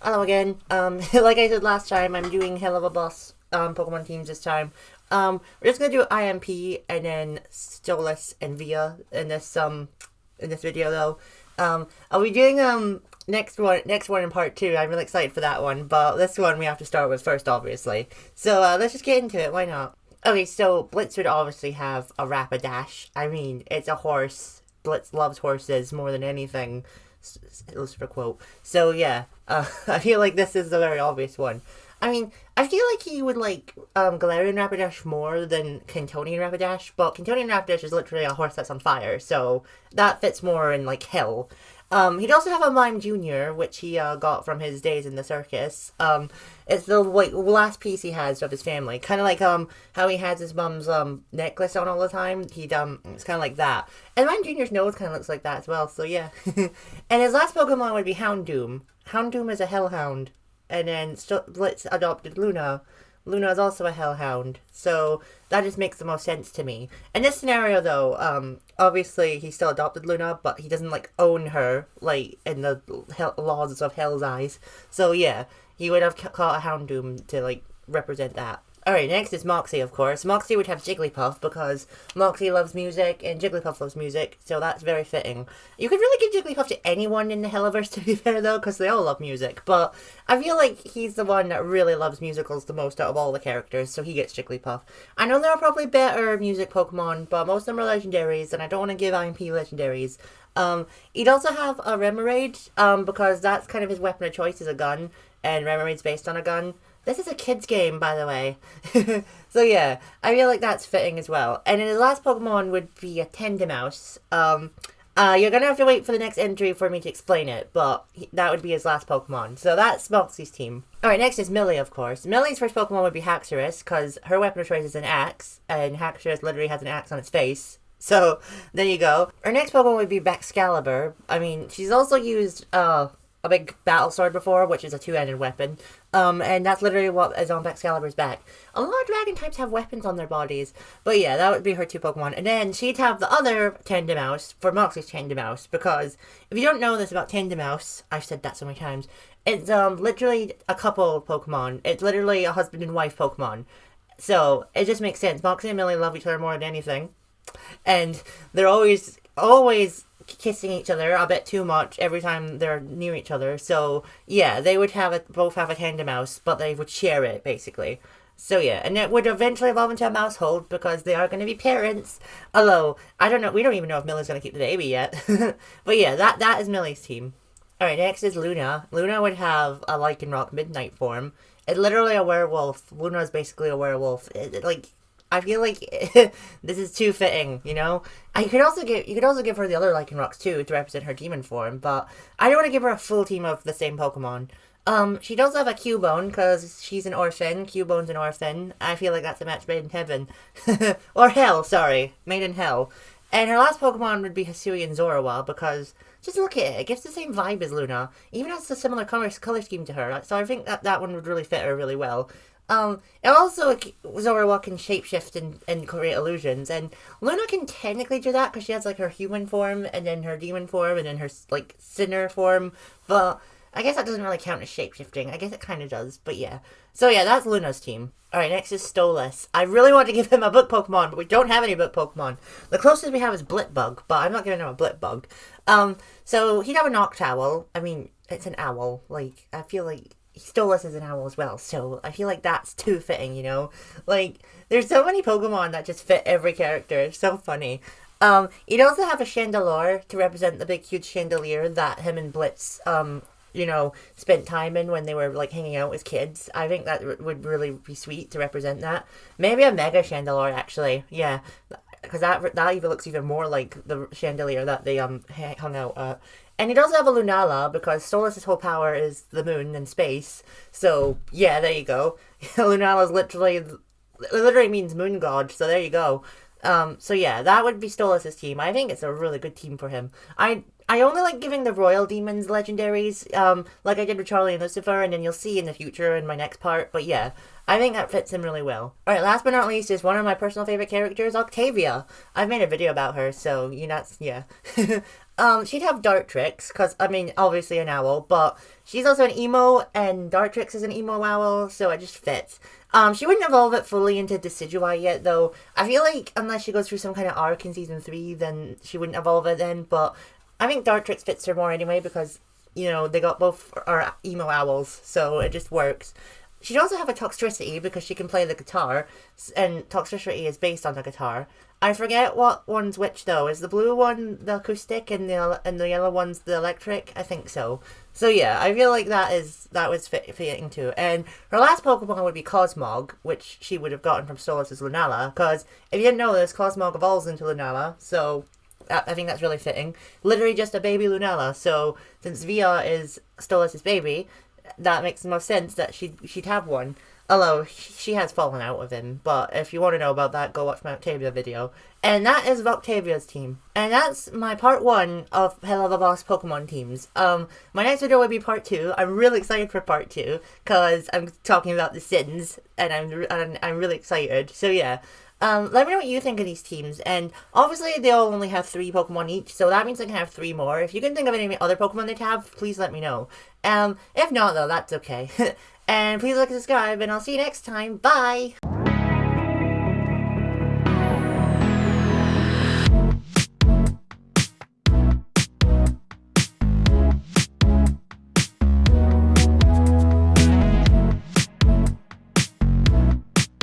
Hello again. Like I said last time, I'm doing Helluva Boss Pokemon teams this time. We're just gonna do IMP and then Stolas and Via in this video though. I'll be doing next one in part two. I'm really excited for that one, but this one we have to start with first, obviously. So let's just get into it. Why not? Okay, so Blitz would obviously have a Rapidash. I mean, it's a horse. Blitz loves horses more than anything. Illustrator quote. So yeah, I feel like this is a very obvious one. I mean, I feel like he would like Galarian Rapidash more than Cantonian Rapidash, but Cantonian Rapidash is literally a horse that's on fire, so that fits more in like Hill. He'd also have a Mime Junior, which he got from his days in the circus. It's the like last piece he has of his family, kind of like how he has his mum's necklace on all the time. It's kind of like that, and Mime Junior's nose kind of looks like that as well. So yeah, and his last Pokemon would be Houndoom. Houndoom is a Hellhound, and then Blitz adopted Luna. Luna is also a Hellhound, so that just makes the most sense to me. In this scenario, though, obviously he still adopted Luna, but he doesn't like own her, like in the laws of Hell's Eyes. So yeah, he would have caught a Houndoom to like represent that. Alright, next is Moxie, of course. Moxie would have Jigglypuff because Moxie loves music and Jigglypuff loves music, so that's very fitting. You could really give Jigglypuff to anyone in the Helliverse, to be fair, though, because they all love music, but I feel like he's the one that really loves musicals the most out of all the characters, so he gets Jigglypuff. I know there are probably better music Pokemon, but most of them are legendaries, and I don't want to give IMP legendaries. He'd also have a Remoraid, because that's kind of his weapon of choice is a gun, and Remoraid's based on a gun. This is a kid's game, by the way. So yeah, I feel like that's fitting as well. And then his last Pokemon would be a Tendimouse. You're gonna have to wait for the next entry for me to explain it, but that would be his last Pokemon. So that's Moxie's team. Alright, next is Millie, of course. Millie's first Pokemon would be Haxorus, because her weapon of choice is an axe, and Haxorus literally has an axe on its face. So, there you go. Our next Pokemon would be Baxcalibur. I mean, she's also used, a big battle sword before, which is a two-handed weapon. And that's literally what is on Baxcalibur's back. A lot of dragon types have weapons on their bodies. But yeah, that would be her two Pokemon. And then she'd have the other Tendimouse for Moxie's Tendimouse. Because if you don't know this about Tendimouse, I've said that so many times, it's literally a couple Pokemon. It's literally a husband and wife Pokemon. So it just makes sense. Moxie and Millie love each other more than anything. And they're always kissing each other a bit too much every time they're near each other. So yeah, they would both have a Tendimouse, but they would share it basically. So yeah, and it would eventually evolve into a mousehold because they are going to be parents. Although I don't know, we don't even know if Millie's going to keep the baby yet. But yeah, that is Millie's team. All right, next is Luna. Luna would have a Lycanroc Midnight form. It's literally a werewolf. Luna is basically a werewolf. I feel like this is too fitting, you know? You could also give her the other Lycanrocs too to represent her demon form, but I don't want to give her a full team of the same Pokemon. She'd also have a Cubone because she's an orphan. Cubone's an orphan. I feel like that's a match made in heaven. Or hell, sorry. Made in hell. And her last Pokemon would be Hisuian Zorua because just look at it. It gives the same vibe as Luna. Even has a similar color scheme to her. So I think that one would really fit her really well. And also, Zorua can shapeshift and create illusions, and Luna can technically do that because she has, like, her human form, and then her demon form, and then her, like, sinner form, but I guess that doesn't really count as shapeshifting. I guess it kind of does, but yeah. So yeah, that's Luna's team. Alright, next is Stolas. I really want to give him a book Pokemon, but we don't have any book Pokemon. The closest we have is Blipbug, but I'm not giving him a Blipbug. So he'd have a Noctowl. I mean, it's an owl. Like, I feel like Stolas is an owl as well, so I feel like that's too fitting, you know? Like, there's so many Pokemon that just fit every character. It's so funny. You'd also have a Chandelure to represent the big, huge chandelier that him and Blitz, spent time in when they were, like, hanging out as kids. I think that would really be sweet to represent that. Maybe a Mega Chandelure, actually. Yeah. Because that even looks even more like the chandelier that they hung out at. And he'd also have a Lunala, because Stolas' whole power is the moon and space. So, yeah, there you go. Lunala's literally means moon god, so there you go. So yeah, that would be Stolas' team. I think it's a really good team for him. I only like giving the Royal Demons legendaries, like I did with Charlie and Lucifer, and then you'll see in the future in my next part, but yeah, I think that fits him really well. Alright, last but not least is one of my personal favorite characters, Octavia. I've made a video about her, so, yeah. she'd have Dartrix, because, I mean, obviously an owl, but she's also an emo, and Dartrix is an emo owl, so it just fits. She wouldn't evolve it fully into Decidueye yet, though. I feel like, unless she goes through some kind of arc in Season 3, then she wouldn't evolve it then, but I think Dartrix fits her more anyway, because, you know, they got both are emo owls, so it just works. She'd also have a Toxtricity, because she can play the guitar, and Toxtricity is based on the guitar. I forget what one's which, though. Is the blue one the acoustic, and the yellow one's the electric? I think so. So yeah, I feel like that was fitting too. And her last Pokemon would be Cosmog, which she would have gotten from Stolas' Lunala, because if you didn't know this, Cosmog evolves into Lunala, so I think that's really fitting. Literally just a baby Lunala, so since Via is Stolas' baby, that makes the most sense that she'd have one. Although, she has fallen out with him, but if you want to know about that, go watch my Octavia video. And that is Octavia's team. And that's my part 1 of Helluva Boss Pokemon teams. My next video will be part 2. I'm really excited for part 2, because I'm talking about the Sins, and I'm really excited. So yeah, let me know what you think of these teams, and obviously they all only have 3 Pokemon each, so that means they can have 3 more. If you can think of any other Pokemon they'd have, please let me know. If not, though, that's okay. And please like and subscribe, and I'll see you next time. Bye!